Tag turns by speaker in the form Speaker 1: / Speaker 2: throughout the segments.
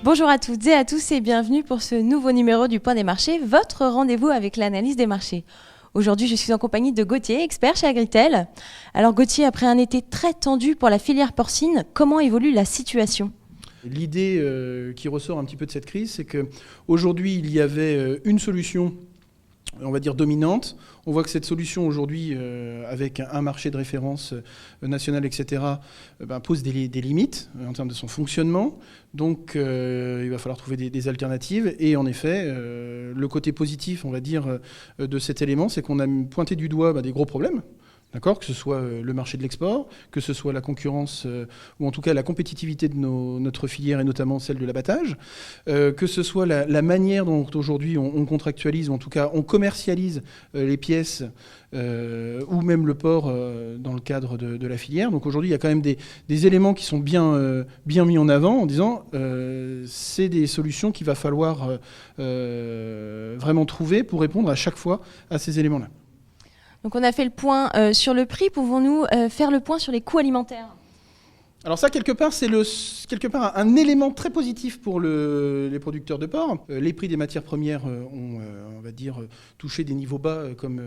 Speaker 1: Bonjour à toutes et à tous et bienvenue pour ce nouveau numéro du Point des marchés, votre rendez-vous avec l'analyse des marchés. Aujourd'hui, je suis en compagnie de Gauthier, expert chez Agritel. Alors Gauthier, après un été très tendu pour la filière porcine, comment évolue la situation ?
Speaker 2: L'idée qui ressort un petit peu de cette crise, c'est qu'aujourd'hui, il y avait une solution, on va dire dominante. On voit que cette solution aujourd'hui, avec un marché de référence national, etc., pose des limites en termes de son fonctionnement. Donc il va falloir trouver des alternatives. Et en effet, le côté positif, on va dire, de cet élément, c'est qu'on a pointé du doigt des gros problèmes. D'accord, que ce soit le marché de l'export, que ce soit la concurrence, ou en tout cas la compétitivité de notre filière et notamment celle de l'abattage, que ce soit la manière dont aujourd'hui on contractualise, ou en tout cas on commercialise les pièces, ou même le porc dans le cadre de la filière. Donc aujourd'hui il y a quand même des éléments qui sont bien mis en avant en disant c'est des solutions qu'il va falloir vraiment trouver pour répondre à chaque fois à ces éléments-là.
Speaker 1: Donc on a fait le point sur le prix. Pouvons-nous faire le point sur les coûts alimentaires ?
Speaker 2: Alors ça, quelque part, c'est un élément très positif pour les producteurs de porc. Les prix des matières premières ont, on va dire, touché des niveaux bas, comme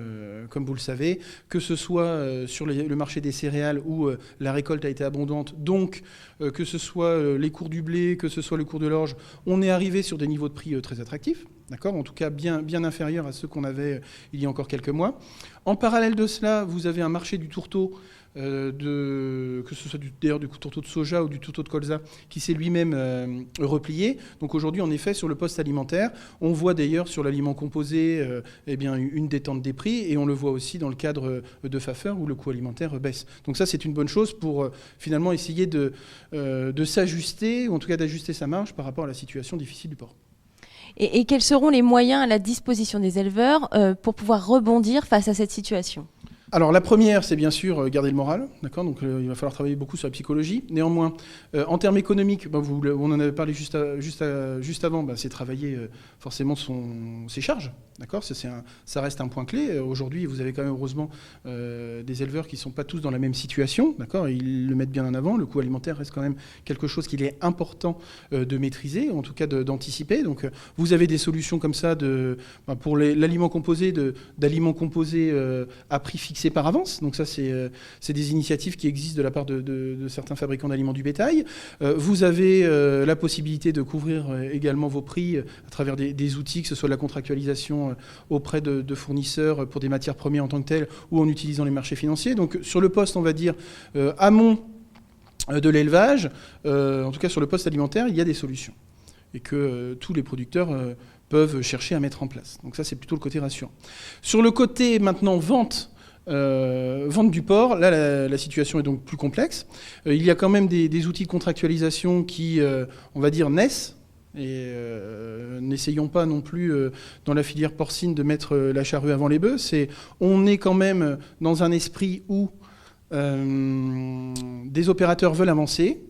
Speaker 2: vous le savez, que ce soit sur le marché des céréales où la récolte a été abondante, donc que ce soit les cours du blé, que ce soit le cours de l'orge, on est arrivé sur des niveaux de prix très attractifs. D'accord, en tout cas bien inférieurs à ceux qu'on avait il y a encore quelques mois. En parallèle de cela, vous avez un marché du tourteau, que ce soit d'ailleurs du tourteau de soja ou du tourteau de colza, qui s'est lui-même replié. Donc aujourd'hui, en effet, sur le poste alimentaire, on voit d'ailleurs sur l'aliment composé une détente des prix, et on le voit aussi dans le cadre de Pfaffer où le coût alimentaire baisse. Donc ça, c'est une bonne chose pour finalement essayer de s'ajuster, ou en tout cas d'ajuster sa marge par rapport à la situation difficile du porc.
Speaker 1: Et quels seront les moyens à la disposition des éleveurs pour pouvoir rebondir face à cette situation ?
Speaker 2: Alors la première, c'est bien sûr garder le moral, d'accord. Donc il va falloir travailler beaucoup sur la psychologie. Néanmoins, en termes économiques, on en avait parlé juste avant, c'est travailler forcément ses charges, d'accord. Ça reste un point clé. Aujourd'hui, vous avez quand même heureusement des éleveurs qui ne sont pas tous dans la même situation, d'accord. Ils le mettent bien en avant. Le coût alimentaire reste quand même quelque chose qu'il est important de maîtriser, en tout cas d'anticiper. Donc vous avez des solutions comme ça pour l'aliment composé, d'aliments composés à prix fixé par avance. Donc ça, c'est des initiatives qui existent de la part de certains fabricants d'aliments du bétail. Vous avez la possibilité de couvrir également vos prix à travers des outils, que ce soit la contractualisation auprès de fournisseurs pour des matières premières en tant que telles, ou en utilisant les marchés financiers. Donc sur le poste, on va dire, amont de l'élevage, en tout cas sur le poste alimentaire, il y a des solutions. Et que tous les producteurs peuvent chercher à mettre en place. Donc ça, c'est plutôt le côté rassurant. Sur le côté maintenant vente du porc, là la situation est donc plus complexe. Il y a quand même des outils de contractualisation qui, on va dire, naissent. Et n'essayons pas non plus dans la filière porcine de mettre la charrue avant les bœufs. On est quand même dans un esprit où des opérateurs veulent avancer.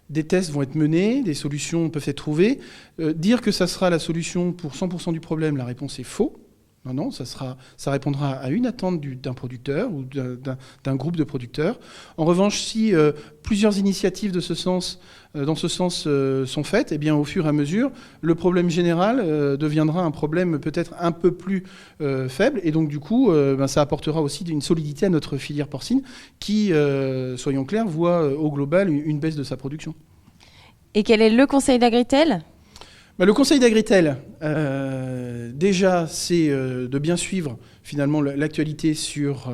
Speaker 2: Des tests vont être menés, des solutions peuvent être trouvées. Dire que ça sera la solution pour 100% du problème, la réponse est faux. Non, ça répondra à une attente d'un producteur ou d'un groupe de producteurs. En revanche, si plusieurs initiatives dans ce sens sont faites, eh bien, au fur et à mesure, le problème général deviendra un problème peut-être un peu plus faible. Et donc, du coup, ça apportera aussi une solidité à notre filière porcine qui, soyons clairs, voit au global une baisse de sa production.
Speaker 1: Et quel est le conseil d'Agritel ?
Speaker 2: Le conseil d'Agritel, déjà, c'est de bien suivre finalement l'actualité sur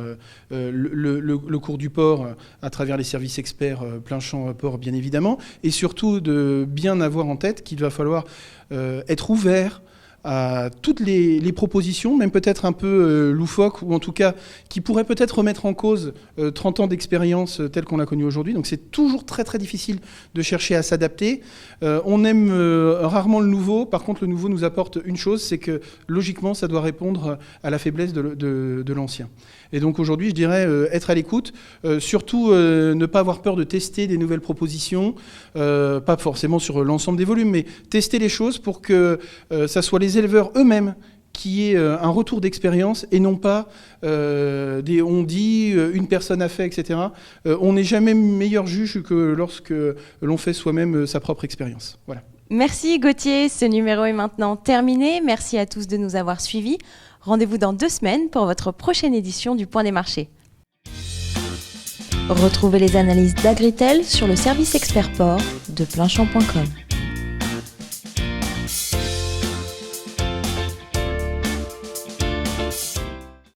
Speaker 2: le cours du porc à travers les services experts plein champ porc, bien évidemment, et surtout de bien avoir en tête qu'il va falloir être ouvert à toutes les propositions, même peut-être un peu loufoques, ou en tout cas qui pourraient peut-être remettre en cause 30 ans d'expérience telle qu'on l'a connue aujourd'hui. Donc c'est toujours très très difficile de chercher à s'adapter. On aime rarement le nouveau. Par contre, le nouveau nous apporte une chose, c'est que logiquement, ça doit répondre à la faiblesse de l'ancien. Et donc aujourd'hui, je dirais être à l'écoute, surtout ne pas avoir peur de tester des nouvelles propositions, pas forcément sur l'ensemble des volumes, mais tester les choses pour que ça soit les éleveurs eux-mêmes qui aient un retour d'expérience et non pas on dit, une personne a fait, etc. On n'est jamais meilleur juge que lorsque l'on fait soi-même sa propre expérience. Voilà.
Speaker 1: Merci Gauthier, ce numéro est maintenant terminé. Merci à tous de nous avoir suivis. Rendez-vous dans 2 semaines pour votre prochaine édition du Point des marchés. Retrouvez les analyses d'Agritel sur le service expert port de Plinchamp.com.